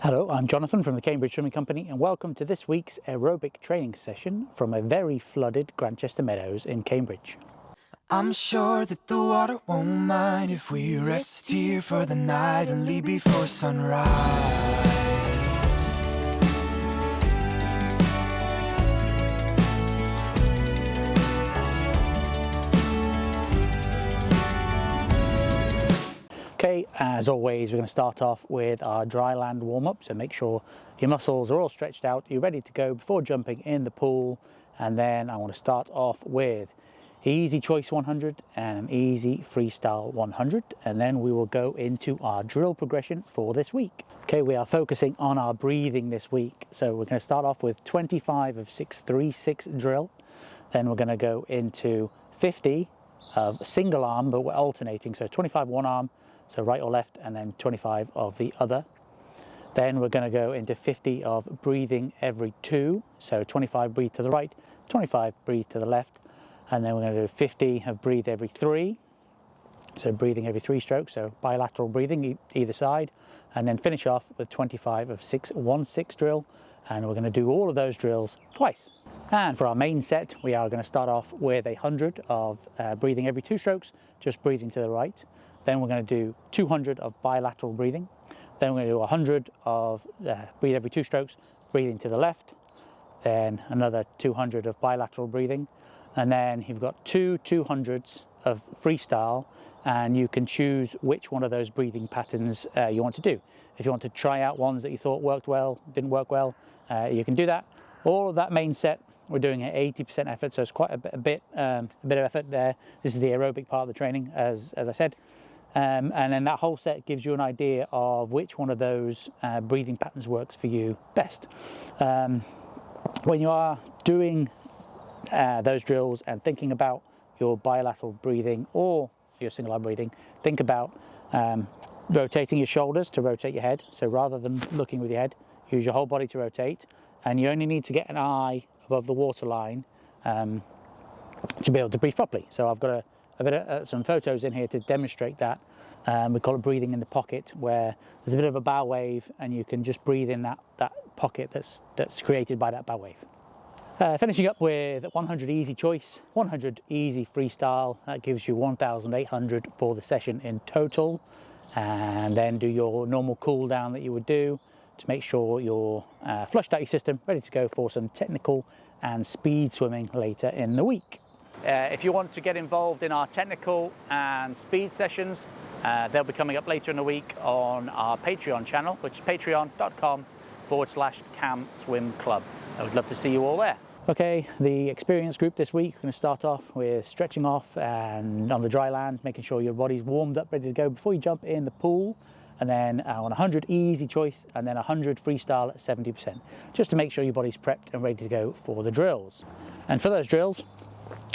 Hello, I'm Jonathan from the Cambridge Swimming Company and welcome to this week's aerobic training session from a very flooded Grantchester Meadows in Cambridge. I'm sure that the water won't mind if we rest here for the night and leave before sunrise. Okay, as always, we're going to start off with our dry land warm-up, so make sure your muscles are all stretched out, you're ready to go before jumping in the pool. And then I want to start off with easy choice 100 and an easy freestyle 100, and then we will go into our drill progression for this week. Okay, we are focusing on our breathing this week, so we're going to start off with 25 of 636 drill, then we're going to go into 50 of single arm, but we're alternating, so 25 one arm, so right or left, and then 25 of the other. Then we're going to go into 50 of breathing every two, so 25 breathe to the right, 25 breathe to the left, and then we're going to do 50 of breathe every three, so breathing every three strokes, so bilateral breathing either side, and then finish off with 25 of 616 drill, and we're going to do all of those drills twice. And for our main set, we are going to start off with 100 of breathing every two strokes, just breathing to the right. Then we're going to do 200 of bilateral breathing. Then we're going to do 100 of breathe every two strokes, breathing to the left. Then another 200 of bilateral breathing. And then you've got two 200s of freestyle, and you can choose which one of those breathing patterns you want to do. If you want to try out ones that you thought worked well, didn't work well, you can do that. All of that main set, we're doing at 80% effort, so it's quite a bit of effort there. This is the aerobic part of the training, as I said. And then that whole set gives you an idea of which one of those breathing patterns works for you best. When you are doing those drills and thinking about your bilateral breathing or your single arm breathing, think about rotating your shoulders to rotate your head. So rather than looking with your head, use your whole body to rotate, and you only need to get an eye above the waterline to be able to breathe properly. So I've got a bit of some photos in here to demonstrate that. We call it breathing in the pocket, where there's a bit of a bow wave and you can just breathe in that pocket that's created by that bow wave. Finishing up with 100 easy choice, 100 easy freestyle. That gives you 1,800 for the session in total. And then do your normal cool down that you would do to make sure you're flushed out your system, ready to go for some technical and speed swimming later in the week. If you want to get involved in our technical and speed sessions, they'll be coming up later in the week on our Patreon channel, which is patreon.com/Camswim Club. I would love to see you all there. Okay, the experience group this week, we're going to start off with stretching off and on the dry land, making sure your body's warmed up, ready to go before you jump in the pool. And then on 100 easy choice, and then 100 freestyle at 70%, just to make sure your body's prepped and ready to go for the drills. And for those drills,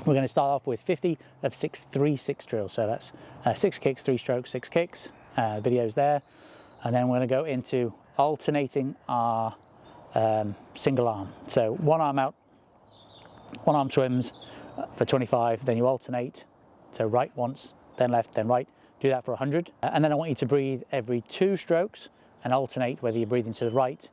we're going to start off with 50 of 636 drills. So that's 6 kicks, 3 strokes, 6 kicks, videos there. And then we're going to go into alternating our single arm. So one arm out, one arm swims for 25, then you alternate. So right once, then left, then right. Do that for 100. And then I want you to breathe every 2 strokes and alternate whether you're breathing to the right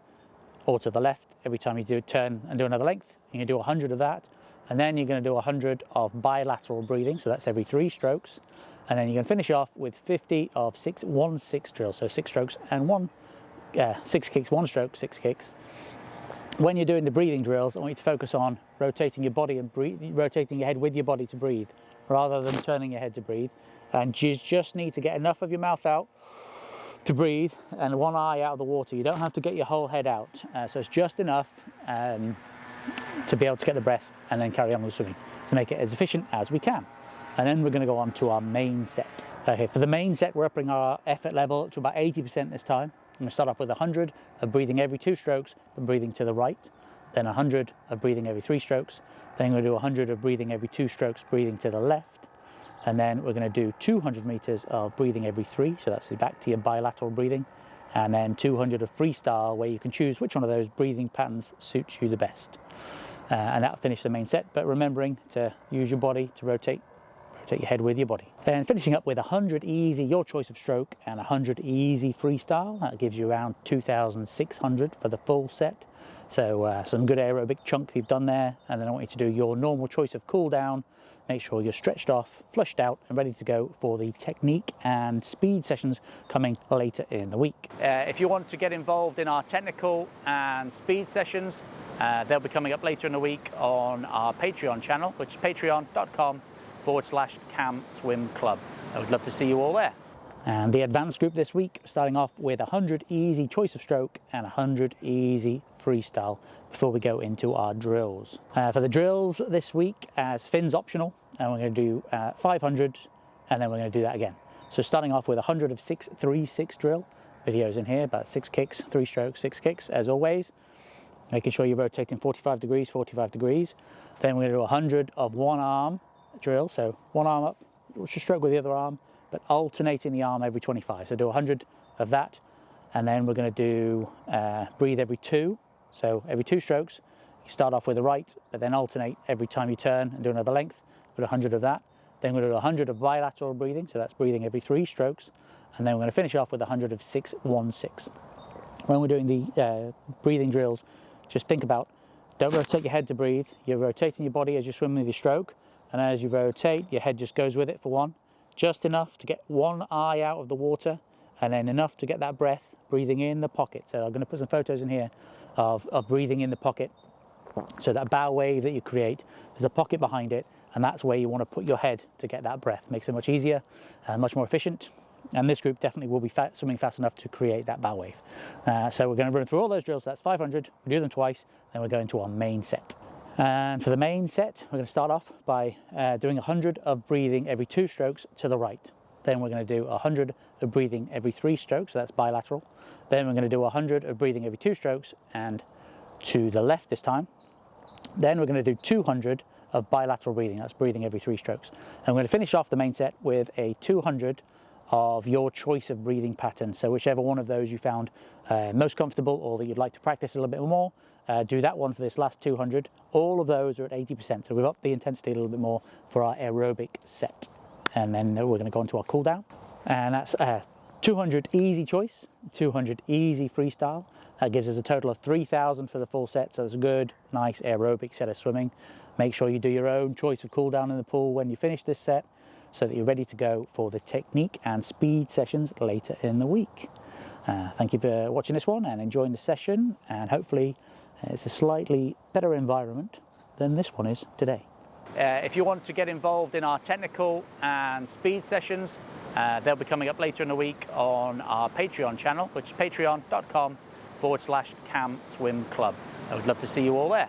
or to the left. Every time you do turn and do another length, you can do 100 of that. And then you're going to do 100 of bilateral breathing, so that's every 3 strokes. And then you're going to finish off with 50 of 616 drills, so 6 strokes and 6 kicks, 1 stroke, 6 kicks. When you're doing the breathing drills, I want you to focus on rotating your body and rotating your head with your body to breathe, rather than turning your head to breathe. And you just need to get enough of your mouth out to breathe and one eye out of the water. You don't have to get your whole head out, so it's just enough to be able to get the breath and then carry on with swimming to make it as efficient as we can. And then we're going to go on to our main set. Okay, for the main set, we're upping our effort level to about 80% this time. I'm going to start off with 100 of breathing every 2 strokes, but breathing to the right. Then 100 of breathing every 3 strokes. Then we're going to do 100 of breathing every 2 strokes, breathing to the left. And then we're going to do 200 meters of breathing every 3, so that's back to your bilateral breathing. And then 200 of freestyle, where you can choose which one of those breathing patterns suits you the best. And that'll finish the main set, but remembering to use your body to rotate rotate your head with your body. Then finishing up with 100 easy, your choice of stroke, and 100 easy freestyle. That gives you around 2,600 for the full set. So some good aerobic chunk you've done there, and then I want you to do your normal choice of cool down. Make sure you're stretched off, flushed out, and ready to go for the technique and speed sessions coming later in the week. If you want to get involved in our technical and speed sessions, they'll be coming up later in the week on our Patreon channel, which is patreon.com/Camswim Club. I would love to see you all there. And the advanced group this week, starting off with 100 easy choice of stroke and 100 easy freestyle before we go into our drills. For the drills this week, spin's optional, and we're going to do 500, and then we're going to do that again. So starting off with 100 of 6-3-6 drill, videos in here, about 6 kicks, 3 strokes, 6 kicks, as always. Making sure you're rotating 45 degrees, 45 degrees. Then we're going to do 100 of one arm drill, so one arm up, just stroke with the other arm, but alternating the arm every 25. So do 100 of that, and then we're going to do breathe every 2. So every 2 strokes, you start off with the right, but then alternate every time you turn and do another length. Put 100 of that. Then we're going to do 100 of bilateral breathing, so that's breathing every 3 strokes, and then we're going to finish off with 100 of 6-1-6. When we're doing the breathing drills, just think about, don't rotate your head to breathe. You're rotating your body as you swim with your stroke, and as you rotate, your head just goes with it for 1. Just enough to get one eye out of the water, and then enough to get that breath breathing in the pocket. So I'm going to put some photos in here of breathing in the pocket. So that bow wave that you create, there's a pocket behind it, and that's where you want to put your head to get that breath. Makes it much easier and much more efficient. And this group definitely will be swimming fast enough to create that bow wave. So we're going to run through all those drills. That's 500. We do them twice, then we're going to our main set. And for the main set, we're going to start off by doing 100 of breathing every 2 strokes to the right. Then we're going to do 100 of breathing every 3 strokes, so that's bilateral. Then we're going to do 100 of breathing every 2 strokes and to the left this time. Then we're going to do 200 of bilateral breathing, that's breathing every 3 strokes. And we're going to finish off the main set with a 200 of your choice of breathing pattern. So whichever one of those you found most comfortable or that you'd like to practice a little bit more, do that one for this last 200. All of those are at 80%, so we've upped the intensity a little bit more for our aerobic set. And then we're going to go into our cool down, and that's 200 easy choice, 200 easy freestyle. That gives us a total of 3,000 for the full set, so it's a good, nice aerobic set of swimming. Make sure you do your own choice of cool down in the pool when you finish this set, so that you're ready to go for the technique and speed sessions later in the week. Thank you for watching this one and enjoying the session, and hopefully it's a slightly better environment than this one is today. If you want to get involved in our technical and speed sessions, they'll be coming up later in the week on our Patreon channel, which is patreon.com/Camswim Club. I would love to see you all there.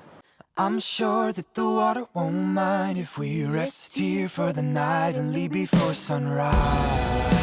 I'm sure that the water won't mind if we rest here for the night and leave before sunrise.